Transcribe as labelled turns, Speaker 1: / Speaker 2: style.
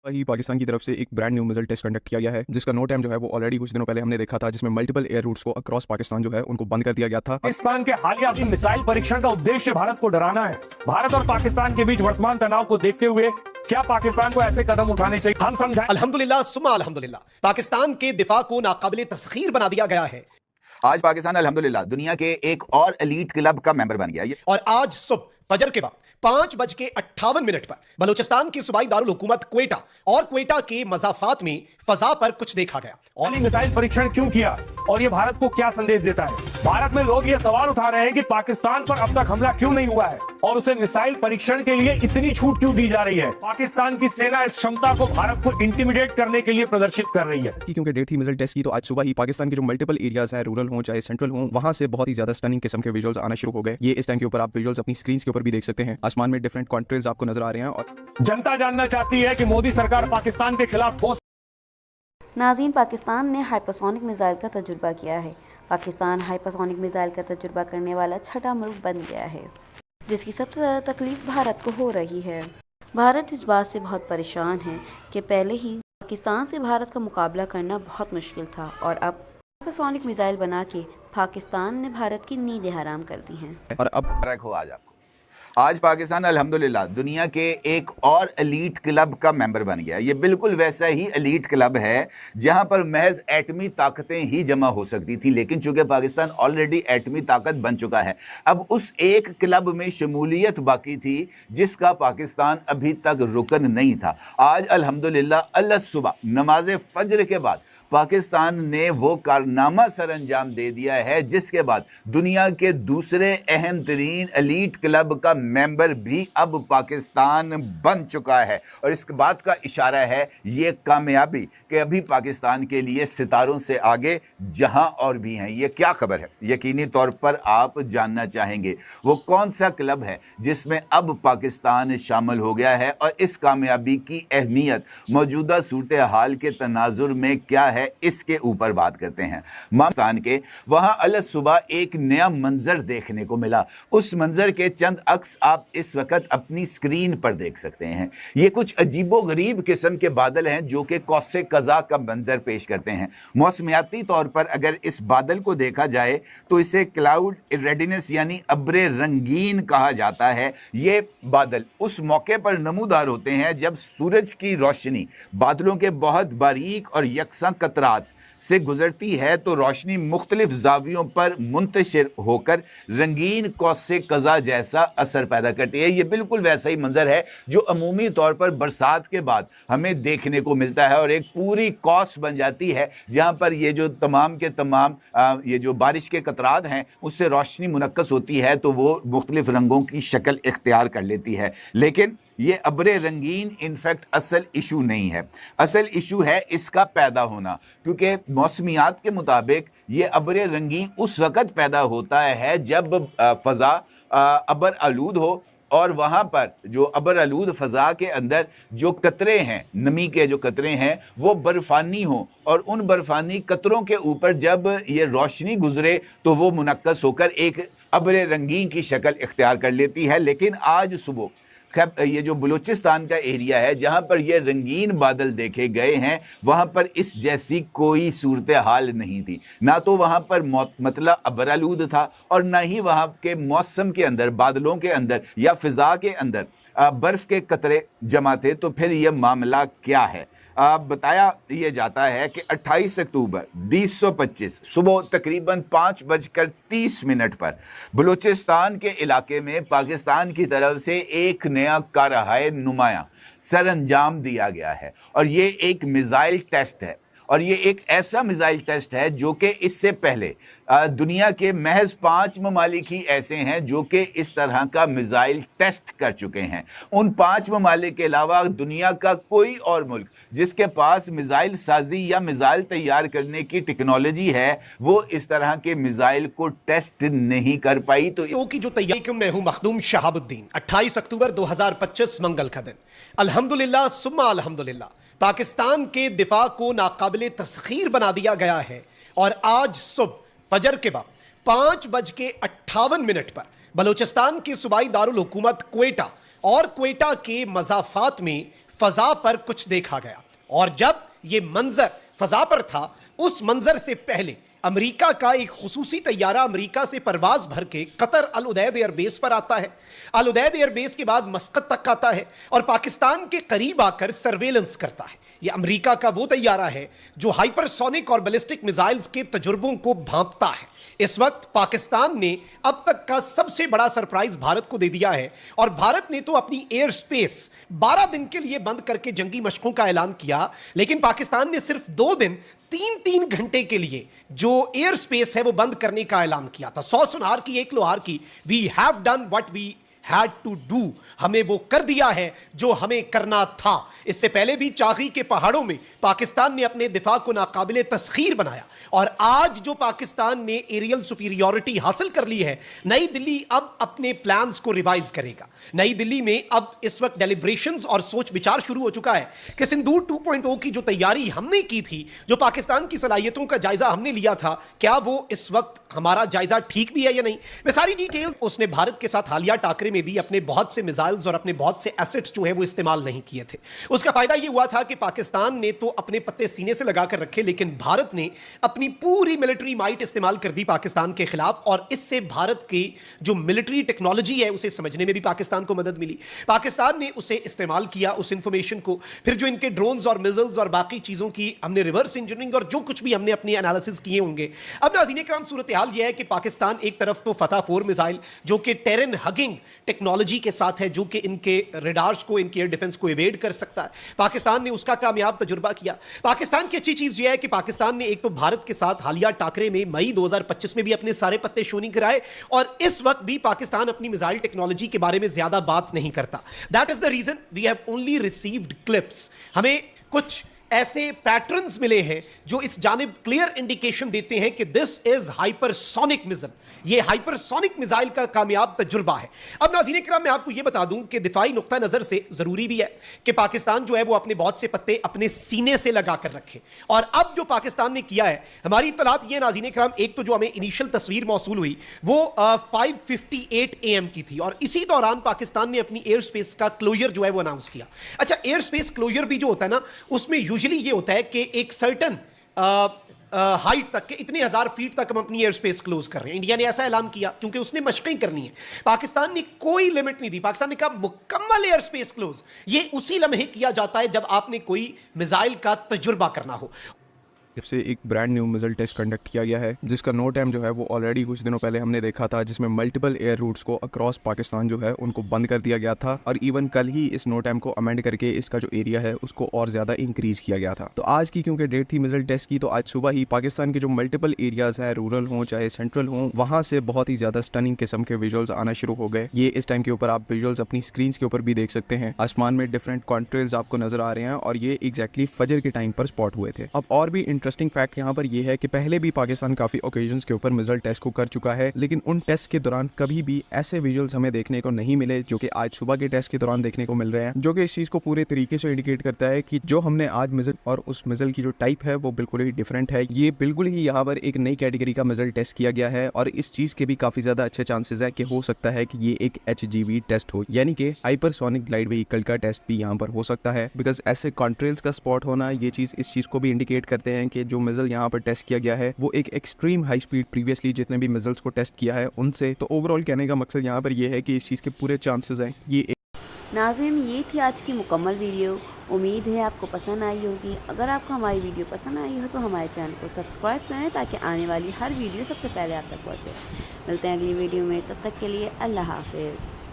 Speaker 1: ही पाकिस्तान की तरफ से एक brand new missile test conduct किया गया है, जिसका नो टाइम जो है वो ऑलरेडी कुछ दिनों पहले हमने देखा था, जिसमें मल्टीपल एयर रूट्स को अक्रॉस पाकिस्तान जो है उनको बंद कर दिया गया था।
Speaker 2: पाकिस्तान के हालिया मिसाइल परीक्षण का उद्देश्य भारत को डराना है। भारत और पाकिस्तान के बीच वर्तमान तनाव को देखते हुए क्या पाकिस्तान को ऐसे कदम उठाने चाहिए, हम समझाएं।
Speaker 3: अल्हम्दुलिल्लाह सुम्मा अल्हम्दुलिल्लाह, पाकिस्तान के दिफा को नाकाबिले तस्खीर बना दिया गया है।
Speaker 4: आज पाकिस्तान अल्हम्दुलिल्लाह दुनिया के एक और एलीट क्लब का मेंबर बन गया।
Speaker 3: और आज सुबह फजर के बाद 5:58 पर बलूचिस्तान की सूबाई दारुल हुकूमत क्वेटा और क्वेटा के मजाफात में फजा पर कुछ देखा गया।
Speaker 2: और मिसाइल परीक्षण क्यों किया और ये भारत को क्या संदेश देता है? भारत में लोग ये सवाल उठा रहे हैं कि पाकिस्तान पर अब तक हमला क्यों नहीं हुआ है और उसे मिसाइल परीक्षण के लिए इतनी छूट क्यों दी जा रही है। पाकिस्तान की सेना इस क्षमता को भारत को इंटिमिडेट करने के लिए प्रदर्शित कर रही है।
Speaker 1: क्योंकि डेट थी मिसाइल टेस्ट की, तो आज सुबह ही पाकिस्तान के जो मल्टीपल एरियाज है, रूरल हो चाहे सेंट्रल हो, वहां से बहुत ही ज्यादा स्टनिंग किस्म के विजुअल्स आना शुरू हो गए। ये इस टाइम के ऊपर आप विजुअल्स अपनी स्क्रीन के ऊपर भी देख सकते हैं। आसमान में डिफरेंट कॉन्ट्रेल्स आपको नजर आ रहे हैं। और
Speaker 2: जनता जानना चाहती है कि मोदी सरकार पाकिस्तान के खिलाफ ठोस।
Speaker 5: नाज़रीन, पाकिस्तान ने हाइपरसोनिक मिसाइल का तजुर्बा किया है। पाकिस्तान हाइपरसोनिक मिसाइल का तजुर्बा करने वाला छठा मुल्क बन गया है, जिसकी सबसे ज़्यादा तकलीफ भारत को हो रही है। भारत इस बात से बहुत परेशान है कि पहले ही पाकिस्तान से भारत का मुकाबला करना बहुत मुश्किल था और अब हाइपरसोनिक मिसाइल बना के पाकिस्तान ने भारत की नींदें हराम कर दी हैं।
Speaker 4: और अब हो आज पाकिस्तान अल्हम्दुलिल्लाह दुनिया के एक और एलीट क्लब का मेंबर बन गया। ये बिल्कुल वैसा ही एलीट क्लब है जहां पर महज एटमी ताकतें ही जमा हो सकती थी, लेकिन चूंकि पाकिस्तान ऑलरेडी एटमी ताकत बन चुका है, अब उस एक क्लब में शमूलियत बाकी थी जिसका पाकिस्तान अभी तक रुकन नहीं था। आज अल्हम्दुलिल्लाह अल्लाह सुबह नमाज फजर के बाद पाकिस्तान ने वो कारनामा सर अंजाम दे दिया है जिसके बाद दुनिया के दूसरे अहम तरीन एलीट क्लब का मेंबर भी अब पाकिस्तान बन चुका है। और इस बात का इशारा है ये कामयाबी कि अभी पाकिस्तान के लिए सितारों से आगे जहां और भी हैं। ये क्या खबर है, यकीनी तौर पर आप जानना चाहेंगे। वो कौन सा क्लब है जिसमें अब पाकिस्तान शामिल हो गया है और इस कामयाबी की अहमियत मौजूदा सूरत हाल के तनाजुर में क्या है, इसके ऊपर बात करते हैं। पाकिस्तान के वहां अल सुबह एक नया मंजर देखने को मिला। उस मंजर के चंद अक्स आप इस वक्त अपनी स्क्रीन पर देख सकते हैं। ये कुछ अजीबो गरीब किस्म के बादल हैं जो कि कौसे कज़ा का मंजर पेश करते हैं। मौसमियाती तौर पर अगर इस बादल को देखा जाए तो इसे क्लाउड रेडिनेस यानी अब्रे रंगीन कहा जाता है। ये बादल उस मौके पर नमूदार होते हैं जब सूरज की रोशनी बादलों के बहुत बारीक और यकसा कतरात से गुजरती है तो रोशनी मुख्तलिफ जावियों पर मुंतशिर होकर रंगीन कौसे कज़ा जैसा असर पैदा करती है। ये बिल्कुल वैसा ही मंजर है जो अमूमी तौर पर बरसात के बाद हमें देखने को मिलता है और एक पूरी कौस बन जाती है जहाँ पर ये जो तमाम के तमाम ये जो बारिश के कतरात हैं उससे रोशनी मुनक्कस होती है तो वो मुख्तलिफ रंगों की शक्ल इख्तियार कर लेती है। लेकिन ये अब्रे रंगीन इनफैक्ट असल इशू नहीं है। असल इशू है इसका पैदा होना, क्योंकि मौसमियात के मुताबिक ये अब्रे रंगीन उस वक़्त पैदा होता है जब फ़ज़ा अबर आलूद हो और वहाँ पर जो अबर आलूद फ़ज़ा के अंदर जो कतरे हैं, नमी के जो कतरे हैं वो बर्फ़ानी हों और उन बर्फ़ानी कतरों के ऊपर जब ये रोशनी गुजरे तो वो मुनक्कस होकर एक अब्रे रंगीन की शक्ल इख्तियार कर लेती है। लेकिन आज सुबह ये जो बलूचिस्तान का एरिया है जहाँ पर ये रंगीन बादल देखे गए हैं वहाँ पर इस जैसी कोई सूरत हाल नहीं थी। ना तो वहाँ पर मतलब अबरालूद था और ना ही वहाँ के मौसम के अंदर बादलों के अंदर या फ़िज़ा के अंदर बर्फ़ के कतरे जमा थे। तो फिर यह मामला क्या है? बताया ये जाता है कि 28 अक्टूबर 2025 सुबह तकरीबन 5:30 पर बलूचिस्तान के इलाके में पाकिस्तान की तरफ से एक नया कारहाय नुमाया सर अंजाम दिया गया है और ये एक मिसाइल टेस्ट है। और ये एक ऐसा मिसाइल टेस्ट है जो कि इससे पहले दुनिया के महज 5 ममालिक ही ऐसे हैं जो कि इस तरह का मिसाइल टेस्ट कर चुके हैं। उन 5 ममालिक के अलावा दुनिया का कोई और मुल्क जिसके पास मिसाइल साजी या मिसाइल तैयार करने की टेक्नोलॉजी है वो इस तरह के मिसाइल को टेस्ट नहीं कर पाई। तो
Speaker 3: की जो तैयारी मैं हूं मखदूम शहाबुद्दीन। 28 अक्टूबर 2025 मंगल का दिन। अल्हम्दुलिल्लाह सुम्मा अल्हम्दुलिल्लाह, पाकिस्तान के दिफा को नाकाबिले तस्खीर बना दिया गया है। और आज सुबह फजर के बाद 5:58 पर बलूचिस्तान की सूबाई दारुल हुकूमत क्वेटा और क्वेटा के मजाफात में फजा पर कुछ देखा गया। और जब ये मंजर फजा पर था, उस मंजर से पहले अमेरिका का एक खुसूसी तैयारा अमेरिका से परवाज भर के कतर अल उदैद एयरबेस पर आता है। अल उदैद एयरबेस के बाद मस्कत तक आता है और पाकिस्तान के करीब आकर सर्वेलेंस करता है। यह अमेरिका का वो तैयारा है जो हाइपरसोनिक और बैलिस्टिक मिसाइल्स के तजुर्बों को भांपता है। इस वक्त पाकिस्तान ने अब तक का सबसे बड़ा सरप्राइज भारत को दे दिया है और भारत ने तो अपनी एयर स्पेस 12 दिन के लिए बंद करके जंगी मशकों का ऐलान किया, लेकिन पाकिस्तान ने सिर्फ 2 दिन 3-3 घंटे के लिए जो एयर स्पेस है वो बंद करने का ऐलान किया था। 100 सुनार की 1 लोहार की। We have done what we had to do, हमें वो कर दिया है जो हमें करना था। इससे पहले भी चागी के पहाड़ों में पाकिस्तान ने अपने दिफा को नाकाबिले तस्खीर बनाया और आज जो पाकिस्तान ने एरियल सुपीरियॉरिटी हासिल कर ली है, नई दिल्ली अब अपने प्लान्स को रिवाइज करेगा। नई दिल्ली में अब इस वक्त डेलिब्रेशंस और सोच विचार शुरू हो चुका है कि सिंदूर 2.0 की जो तैयारी हमने की थी, जो पाकिस्तान की सलाहियतों का जायजा हमने लिया था, क्या वो इस वक्त हमारा जायजा ठीक भी है या नहीं। मैं सारी डिटेल, उसने भारत के साथ हालिया टाकरे में भी अपने बहुत से मिसाइल्स और अपने बहुत से एसेट्स जो है वो इस्तेमाल नहीं किए थे। उसका फायदा यह हुआ था कि पाकिस्तान ने तो अपने पत्ते सीने से लगाकर रखे, लेकिन भारत ने अपनी पूरी मिलिट्री माइट इस्तेमाल कर दी पाकिस्तान के खिलाफ और इससे भारत की जो मिलिट्री टेक्नोलॉजी है उसे समझने में भी पाकिस्तान को मदद मिली। पाकिस्तान ने उसे इस्तेमाल किया, उस इंफॉर्मेशन को। फिर जो इनके ड्रोन्स और मिसाइल्स और बाकी चीजों की हमने रिवर्स इंजीनियरिंग और जो कुछ भी हमने अपनी एनालिसिस किए होंगे। अब नाज़रीन इकराम, सूरत हाल यह है कि पाकिस्तान एक तरफ तो फतह 4 मिसाइल जो कि टेरन हगिंग टेक्नोलॉजी के साथ है, जो कि इनके रडार्स को, इनके एयर डिफेंस को एवेड कर सकता है, पाकिस्तान ने उसका कामयाब तजुर्बा किया। पाकिस्तान की अच्छी चीज यह है कि पाकिस्तान ने एक तो भारत के साथ हालिया टाकरे में मई 2025 में भी अपने सारे पत्ते शो नहीं कराए और इस वक्त भी पाकिस्तान अपनी मिसाइल टेक्नोलॉजी के बारे में ज्यादा बात नहीं करता। That is the reason we have only received clips. हमें कुछ ऐसे पैटर्न्स मिले हैं जो इस जानिब क्लियर इंडिकेशन देते हैं कि दिस इज हाइपरसोनिक मिसाइल, ये हाइपरसोनिक मिसाइल का कामयाब तजुर्बा है। अब नाज़रीन किराम, मैं आपको यह बता दूं कि दिफाई नुक्ता नजर से जरूरी भी है कि पाकिस्तान जो है वो अपने बहुत से पत्ते अपने सीने से लगा कर रखे। और अब जो पाकिस्तान ने किया है, हमारी इत्तलात ये नाज़रीन किराम, एक तो जो हमें इनिशियल तस्वीर मौसूल हुई वो 5:58 AM की थी और इसी दौरान पाकिस्तान ने अपनी एयर स्पेस का क्लोजर जो है वो अनाउंस किया। अच्छा, एयर स्पेस क्लोजर भी जो होता है ना, उसमें यूजुअली ये होता है कि एक सर्टन हाइट तक के इतने 1000 फीट तक हम अपनी एयर स्पेस क्लोज कर रहे हैं। इंडिया ने ऐसा ऐलान किया क्योंकि उसने मशक़ें करनी है। पाकिस्तान ने कोई लिमिट नहीं दी, पाकिस्तान ने कहा मुकम्मल एयर स्पेस क्लोज। ये उसी लम्हे किया जाता है जब आपने कोई मिसाइल का तजुर्बा करना हो।
Speaker 1: से एक brand new missile test conduct किया गया है जिसका नो टाइम जो है वो ऑलरेडी कुछ दिनों पहले हमने देखा था, जिसमें मल्टीपल एयर रूट्स को अक्रॉस पाकिस्तान जो है उनको बंद कर दिया गया था और इवन कल ही इस नो टाइम को अमेंड करके इसका जो एरिया है उसको और ज्यादा इंक्रीज किया गया था। तो आज की क्योंकि डेट थी मिसाइल टेस्ट की, तो आज सुबह ही पाकिस्तान के जो मल्टीपल एरियाज है, रूरल हो चाहे सेंट्रल हो, वहां से बहुत ही ज्यादा स्टनिंग किस्म के विजुअल्स आना शुरू हो गए। ये इस टाइम के ऊपर आप विजुअल्स अपनी स्क्रीन के ऊपर भी देख सकते हैं। आसमान में डिफरेंट कॉन्ट्रेल्स आपको नजर आ रहे हैं और ये एग्जैक्टली फजर के टाइम पर स्पॉट हुए थे। अब और भी इंटरेस्टिंग फैक्ट यहाँ पर ये है कि पहले भी पाकिस्तान काफी ओकेजन्स के ऊपर मिसाइल टेस्ट को कर चुका है, लेकिन उन टेस्ट के दौरान कभी भी ऐसे विजुअल्स हमें देखने को नहीं मिले जो कि आज सुबह के टेस्ट के दौरान देखने को मिल रहे हैं, जो कि इस चीज को पूरे तरीके से इंडिकेट करता है कि जो हमने आज मिसाइल और उस मिसाइल की जो टाइप है वो बिल्कुल ही डिफरेंट है। ये बिल्कुल ही यहाँ पर एक नई कैटेगरी का मिसाइल टेस्ट किया गया है और इस चीज के भी काफी ज्यादा अच्छे चांसेस है कि हो सकता है कि ये एक HGV टेस्ट हो, यानी कि हाइपरसोनिक ग्लाइड व्हीकल का टेस्ट भी यहाँ पर हो सकता है। बिकॉज ऐसे कॉन्ट्रेल्स का स्पॉट होना, ये चीज इस चीज को भी इंडिकेट करते हैं कि जो मिसाइल यहाँ पर टेस्ट किया गया है वो एक एक्सट्रीम हाई स्पीड प्रीवियसली जितने भी मिसाइल्स को टेस्ट किया है उनसे। तो ओवरऑल कहने का मकसद यहाँ पर ये है कि इस चीज़ के पूरे चांसेस हैं। ये
Speaker 5: नाज़रीन, ये थी आज की मुकम्मल वीडियो। उम्मीद है आपको पसंद आई होगी। अगर आपको हमारी वीडियो पसंद आई हो तो हमारे चैनल को सब्सक्राइब करें ताकि आने वाली हर वीडियो सबसे पहले आप तक पहुँचे। मिलते हैं अगली वीडियो में, तब तक के लिए अल्लाह हाफिज़।